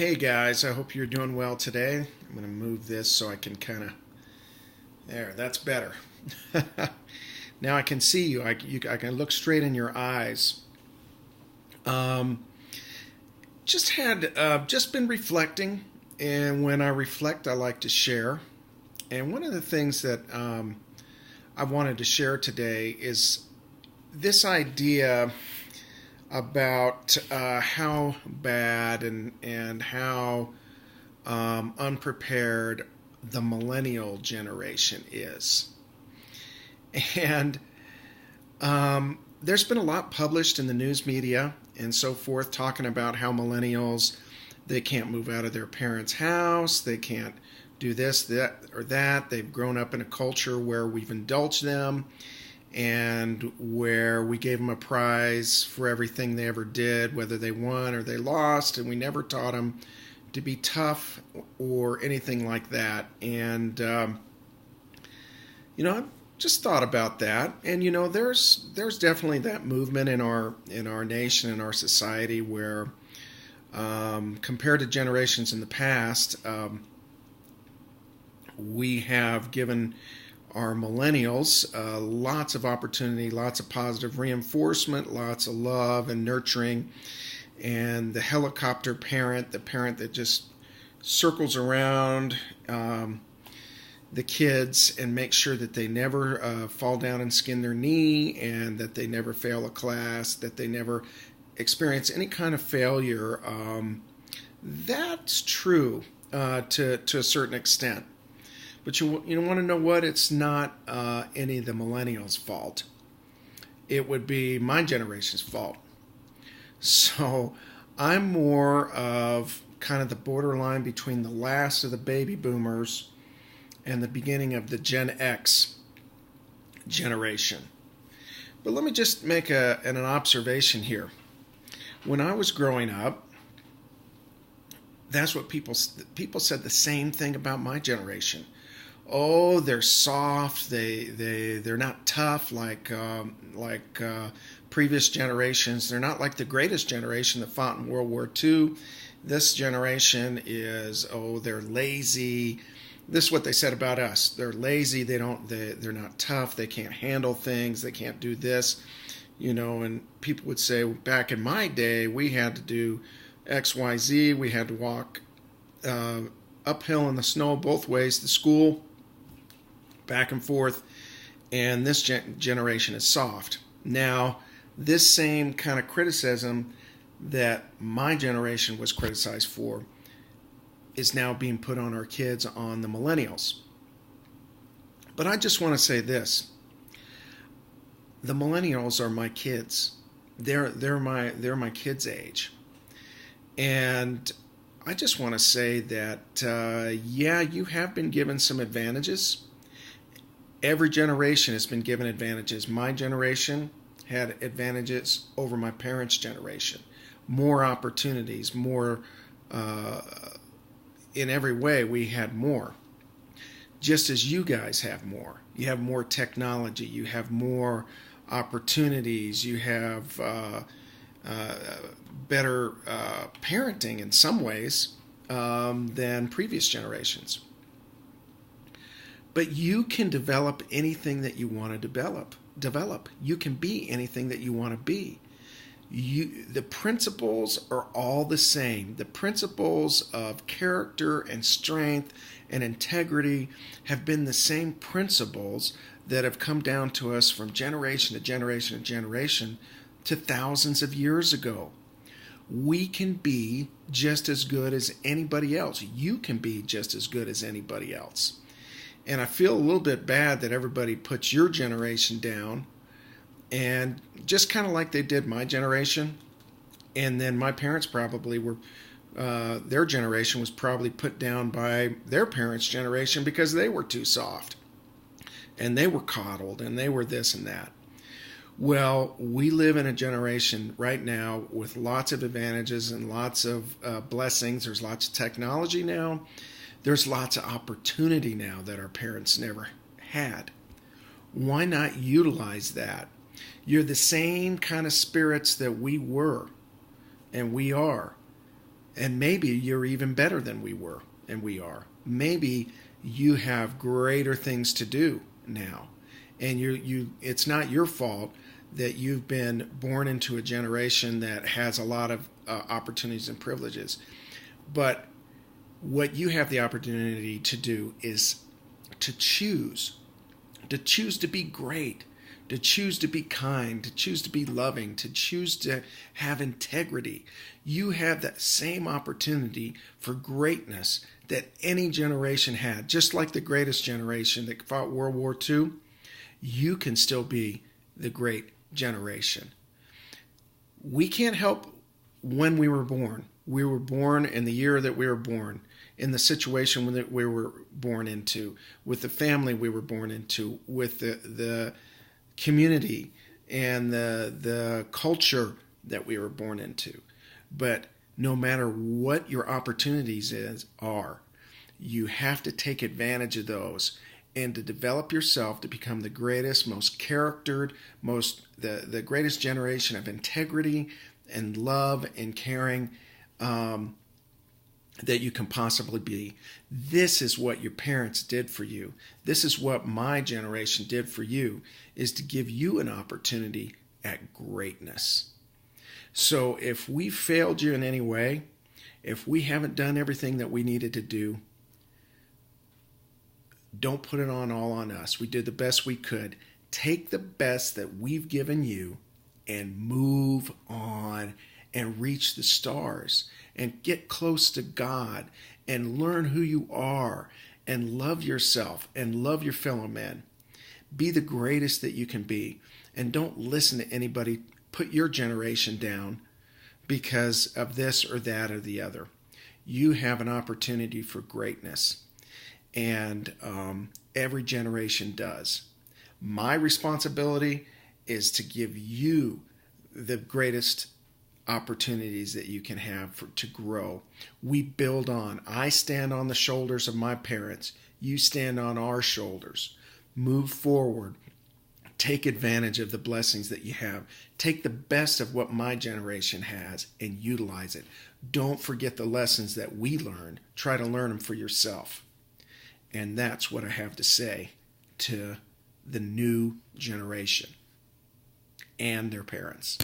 Hey guys, I hope you're doing well today. I'm going to move this so I can there, that's better. Now I can see you. I can look straight in your eyes. Um, just been reflecting, and when I reflect, I like to share. And one of the things that I wanted to share today is this idea about how bad and how unprepared the millennial generation is. And there's been a lot published in the news media and so forth talking about how millennials, they can't move out of their parents' house, they can't do this, that, or that. They've grown up in a culture where we've indulged them and where we gave them a prize for everything they ever did, whether they won or they lost, and we never taught them to be tough or anything like that. And I've just thought about that, and there's definitely that movement in our nation, in our society, where compared to generations in the past, we have given our millennials lots of opportunity, lots of positive reinforcement, lots of love and nurturing, and the helicopter parent, the parent that just circles around the kids and makes sure that they never fall down and skin their knee, and that they never fail a class, that they never experience any kind of failure. That's true to a certain extent. But you want to know what? It's not any of the millennials' fault. It would be my generation's fault. So I'm more of kind of the borderline between the last of the baby boomers and the beginning of the Gen X generation. But let me just make an observation here. When I was growing up, that's what people said the same thing about my generation. Oh, they're soft. They're not tough like previous generations. They're not like the greatest generation that fought in World War II. This generation is, they're lazy. This is what they said about us. They're lazy. They're not tough. They can't handle things. They can't do this. And people would say, back in my day, we had to do X, Y, Z. We had to walk uphill in the snow both ways to school, back and forth, and this generation is soft. Now, this same kind of criticism that my generation was criticized for is now being put on our kids, on the millennials. But I just want to say this. The millennials are my kids. They're my kids' age. And I just want to say that, you have been given some advantages. Every generation has been given advantages. My generation had advantages over my parents' generation. More opportunities, more, in every way, we had more. Just as you guys have more. You have more technology. You have more opportunities. You have better parenting in some ways than previous generations. But you can develop anything that you want to develop. You can be anything that you want to be. The principles are all the same. The principles of character and strength and integrity have been the same principles that have come down to us from generation to generation to generation to thousands of years ago. We can be just as good as anybody else. You can be just as good as anybody else. And I feel a little bit bad that everybody puts your generation down, and just kind of like they did my generation. And then my parents probably were, their generation was probably put down by their parents' generation because they were too soft. And they were coddled, and they were this and that. Well, we live in a generation right now with lots of advantages and lots of blessings. There's lots of technology now. There's lots of opportunity now that our parents never had. Why not utilize that? You're the same kind of spirits that we were and we are. And maybe you're even better than we were and we are. Maybe you have greater things to do now. And it's not your fault that you've been born into a generation that has a lot of opportunities and privileges. But what you have the opportunity to do is to choose to be great, to choose to be kind, to choose to be loving, to choose to have integrity. You have that same opportunity for greatness that any generation had. Just like the greatest generation that fought World War II, you can still be the great generation. We can't help when we were born. We were born in the year that we were born, in the situation that we were born into, with the family we were born into, with the community and the culture that we were born into. But no matter what your opportunities are, you have to take advantage of those and to develop yourself to become the greatest, most charactered, the greatest generation of integrity and love and caring that you can possibly be. This is what your parents did for you. This is what my generation did for you, is to give you an opportunity at greatness. So if we failed you in any way, if we haven't done everything that we needed to do, don't put it all on us. We did the best we could. Take the best that we've given you and move on and reach the stars and get close to God and learn who you are and love yourself and love your fellow men. Be the greatest that you can be, and don't listen to anybody put your generation down because of this or that or the other. You have an opportunity for greatness, and every generation does. My responsibility is to give you the greatest opportunities that you can have to grow. We build on. I stand on the shoulders of my parents. You stand on our shoulders. Move forward. Take advantage of the blessings that you have. Take the best of what my generation has and utilize it. Don't forget the lessons that we learned. Try to learn them for yourself. And that's what I have to say to the new generation and their parents.